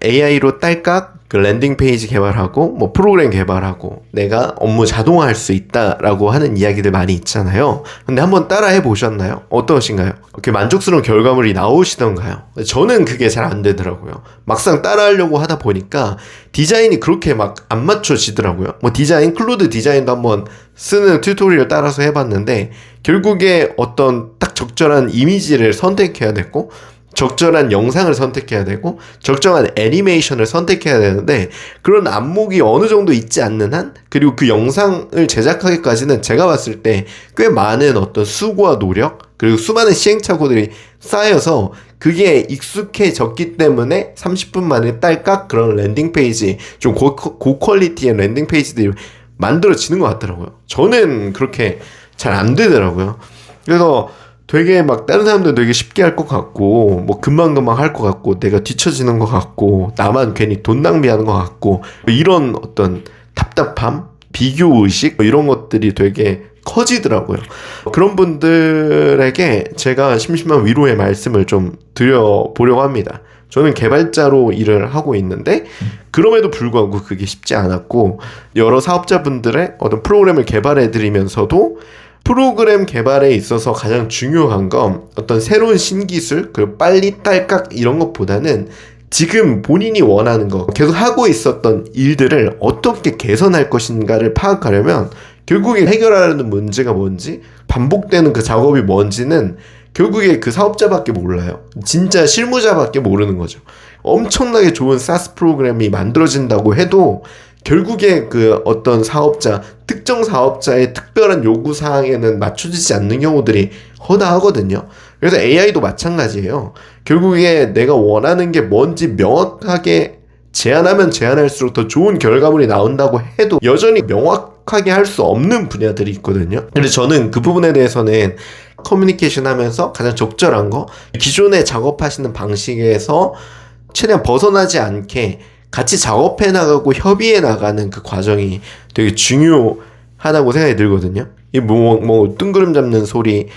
AI로 딸깍 그 랜딩 페이지 개발하고 뭐 프로그램 개발하고 내가 업무 자동화할 수 있다라고 하는 이야기들 많이 있잖아요. 근데 한번 따라해 보셨나요? 어떠신가요? 그렇게 만족스러운 결과물이 나오시던가요? 저는 그게 잘 안 되더라고요. 막상 따라하려고 하다 보니까 디자인이 그렇게 막 안 맞춰지더라고요. 뭐 디자인, 클로드 디자인도 한번 쓰는 튜토리얼 따라서 해봤는데 결국에 어떤 딱 적절한 이미지를 선택해야 됐고 적절한 영상을 선택해야 되고 적정한 애니메이션을 선택해야 되는데 그런 안목이 어느 정도 있지 않는 한 그리고 그 영상을 제작하기까지는 제가 봤을 때 꽤 많은 어떤 수고와 노력 그리고 수많은 시행착오들이 쌓여서 그게 익숙해졌기 때문에 30분 만에 딸깍 그런 랜딩 페이지 좀 고퀄리티의 랜딩 페이지들이 만들어지는 것 같더라고요. 저는 그렇게 잘 안 되더라고요. 그래서 되게 막 다른 사람들은 되게 쉽게 할 것 같고 뭐 금방금방 할 것 같고 내가 뒤처지는 것 같고 나만 괜히 돈 낭비하는 것 같고 이런 어떤 답답함, 비교의식 이런 것들이 되게 커지더라고요. 그런 분들에게 제가 심심한 위로의 말씀을 좀 드려보려고 합니다. 저는 개발자로 일을 하고 있는데 그럼에도 불구하고 그게 쉽지 않았고 여러 사업자분들의 어떤 프로그램을 개발해드리면서도 프로그램 개발에 있어서 가장 중요한 건 어떤 새로운 신기술, 그 빨리 딸깍 이런 것보다는 지금 본인이 원하는 거, 계속 하고 있었던 일들을 어떻게 개선할 것인가를 파악하려면 결국에 해결하려는 문제가 뭔지, 반복되는 그 작업이 뭔지는 결국에 그 사업자밖에 몰라요. 진짜 실무자밖에 모르는 거죠. 엄청나게 좋은 사스 프로그램이 만들어진다고 해도 결국에 그 어떤 사업자, 특정 사업자의 특별한 요구사항에는 맞춰지지 않는 경우들이 허다하거든요. 그래서 AI도 마찬가지예요. 결국에 내가 원하는 게 뭔지 명확하게 제안하면 제안할수록 더 좋은 결과물이 나온다고 해도 여전히 명확하게 할 수 없는 분야들이 있거든요. 그래서 저는 그 부분에 대해서는 커뮤니케이션 하면서 가장 적절한 거, 기존에 작업하시는 방식에서 최대한 벗어나지 않게 같이 작업해 나가고 협의해 나가는 그 과정이 되게 중요하다고 생각이 들거든요. 이 뭐 뜬구름 잡는 소리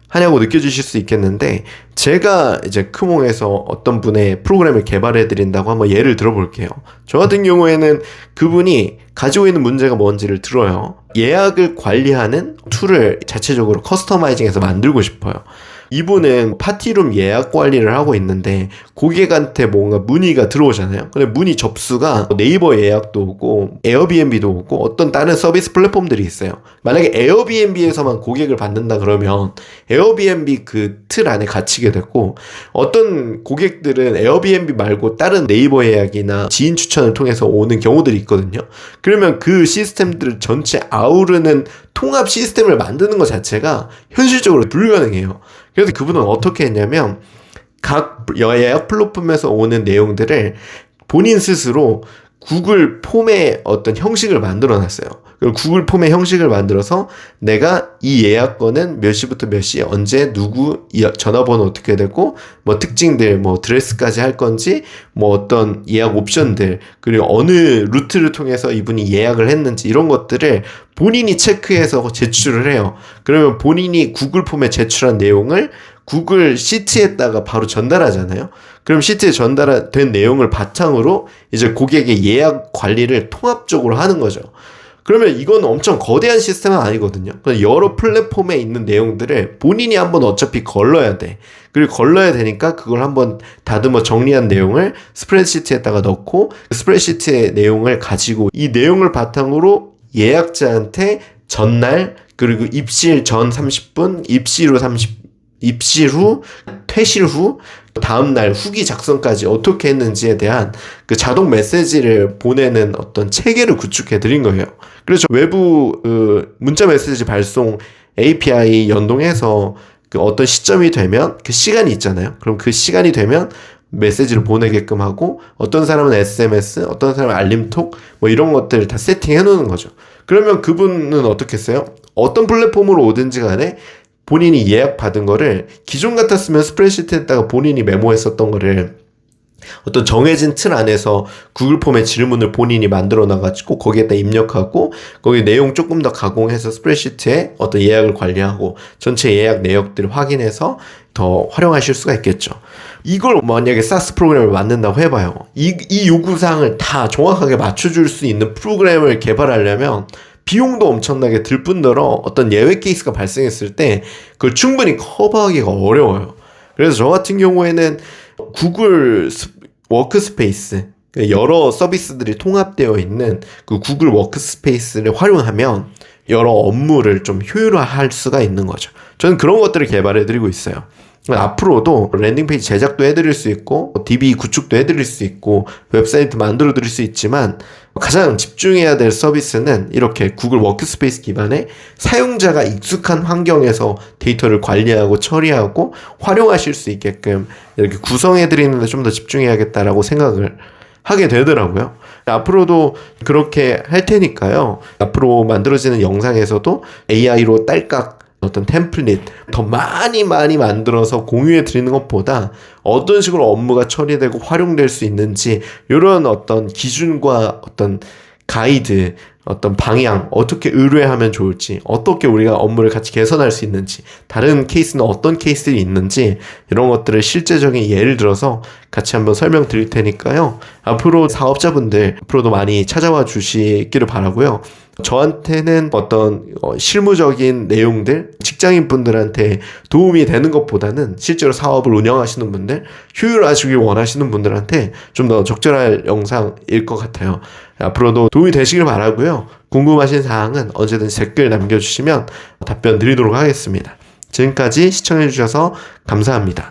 하냐고 느껴지실 수 있겠는데 제가 이제 크몽에서 어떤 분의 프로그램을 개발해 드린다고 한번 예를 들어볼게요. 저 같은 경우에는 그분이 가지고 있는 문제가 뭔지를 들어요. 예약을 관리하는 툴을 자체적으로 커스터마이징해서 만들고 싶어요. 이분은 파티룸 예약 관리를 하고 있는데 고객한테 뭔가 문의가 들어오잖아요. 근데 문의 접수가 네이버 예약도 오고 에어비앤비도 오고 어떤 다른 서비스 플랫폼들이 있어요. 만약에 에어비앤비에서만 고객을 받는다 그러면 에어비앤비 그 틀 안에 갇히게 됐고 어떤 고객들은 에어비앤비 말고 다른 네이버 예약이나 지인 추천을 통해서 오는 경우들이 있거든요. 그러면 그 시스템들을 전체 아우르는 통합 시스템을 만드는 것 자체가 현실적으로 불가능해요. 그래서 그분은 어떻게 했냐면 각 예약 플랫폼에서 오는 내용들을 본인 스스로 구글 폼의 어떤 형식을 만들어 놨어요. 그리고 구글 폼의 형식을 만들어서 내가 이 예약권은 몇 시부터 몇 시에 언제 누구 전화번호 어떻게 되고 뭐 특징들 뭐 드레스까지 할 건지 뭐 어떤 예약 옵션들 그리고 어느 루트를 통해서 이분이 예약을 했는지 이런 것들을 본인이 체크해서 제출을 해요. 그러면 본인이 구글 폼에 제출한 내용을 구글 시트에다가 바로 전달하잖아요. 그럼 시트에 전달된 내용을 바탕으로 이제 고객의 예약 관리를 통합적으로 하는 거죠. 그러면 이건 엄청 거대한 시스템은 아니거든요. 여러 플랫폼에 있는 내용들을 본인이 한번 어차피 걸러야 돼. 그리고 걸러야 되니까 그걸 한번 다듬어 정리한 내용을 스프레드시트에다가 넣고 스프레드시트의 내용을 가지고 이 내용을 바탕으로 예약자한테 전날 그리고 입실 전 30분, 입실 후, 퇴실 후, 다음날 후기 작성까지 어떻게 했는지에 대한 그 자동 메시지를 보내는 어떤 체계를 구축해 드린 거예요. 그래서 외부 문자 메시지 발송 API 연동해서 그 어떤 시점이 되면 그 시간이 있잖아요. 그럼 그 시간이 되면 메시지를 보내게끔 하고 어떤 사람은 SMS, 어떤 사람은 알림톡 뭐 이런 것들을 다 세팅해 놓는 거죠. 그러면 그분은 어떻게 했어요? 어떤 플랫폼으로 오든지 간에 본인이 예약 받은 거를 기존 같았으면 스프레드시트에다가 본인이 메모했었던 거를 어떤 정해진 틀 안에서 구글 폼의 질문을 본인이 만들어 놔가지고 거기에다 입력하고 거기 내용 조금 더 가공해서 스프레드시트에 어떤 예약을 관리하고 전체 예약 내역들을 확인해서 더 활용하실 수가 있겠죠. 이걸 만약에 SaaS 프로그램을 만든다고 해봐요. 이 요구사항을 다 정확하게 맞춰줄 수 있는 프로그램을 개발하려면 비용도 엄청나게 들 뿐더러 어떤 예외 케이스가 발생했을 때 그걸 충분히 커버하기가 어려워요. 그래서 저 같은 경우에는 구글 워크스페이스, 여러 서비스들이 통합되어 있는 그 구글 워크스페이스를 활용하면 여러 업무를 좀 효율화할 수가 있는 거죠. 저는 그런 것들을 개발해드리고 있어요. 앞으로도 랜딩페이지 제작도 해드릴 수 있고 DB 구축도 해드릴 수 있고 웹사이트 만들어 드릴 수 있지만 가장 집중해야 될 서비스는 이렇게 구글 워크스페이스 기반의 사용자가 익숙한 환경에서 데이터를 관리하고 처리하고 활용하실 수 있게끔 이렇게 구성해 드리는 데 좀 더 집중해야겠다라고 생각을 하게 되더라고요. 앞으로도 그렇게 할 테니까요. 앞으로 만들어지는 영상에서도 AI로 딸깍 어떤 템플릿 더 많이 만들어서 공유해 드리는 것보다 어떤 식으로 업무가 처리되고 활용될 수 있는지 이런 어떤 기준과 어떤 가이드, 어떤 방향, 어떻게 의뢰하면 좋을지, 어떻게 우리가 업무를 같이 개선할 수 있는지, 다른 케이스는 어떤 케이스들이 있는지 이런 것들을 실제적인 예를 들어서 같이 한번 설명드릴 테니까요. 앞으로 사업자분들 앞으로도 많이 찾아와 주시기를 바라고요. 저한테는 어떤 실무적인 내용들, 직장인분들한테 도움이 되는 것보다는 실제로 사업을 운영하시는 분들, 효율화하시길 원하시는 분들한테 좀 더 적절할 영상일 것 같아요. 앞으로도 도움이 되시길 바라고요. 궁금하신 사항은 언제든지 댓글 남겨주시면 답변 드리도록 하겠습니다. 지금까지 시청해주셔서 감사합니다.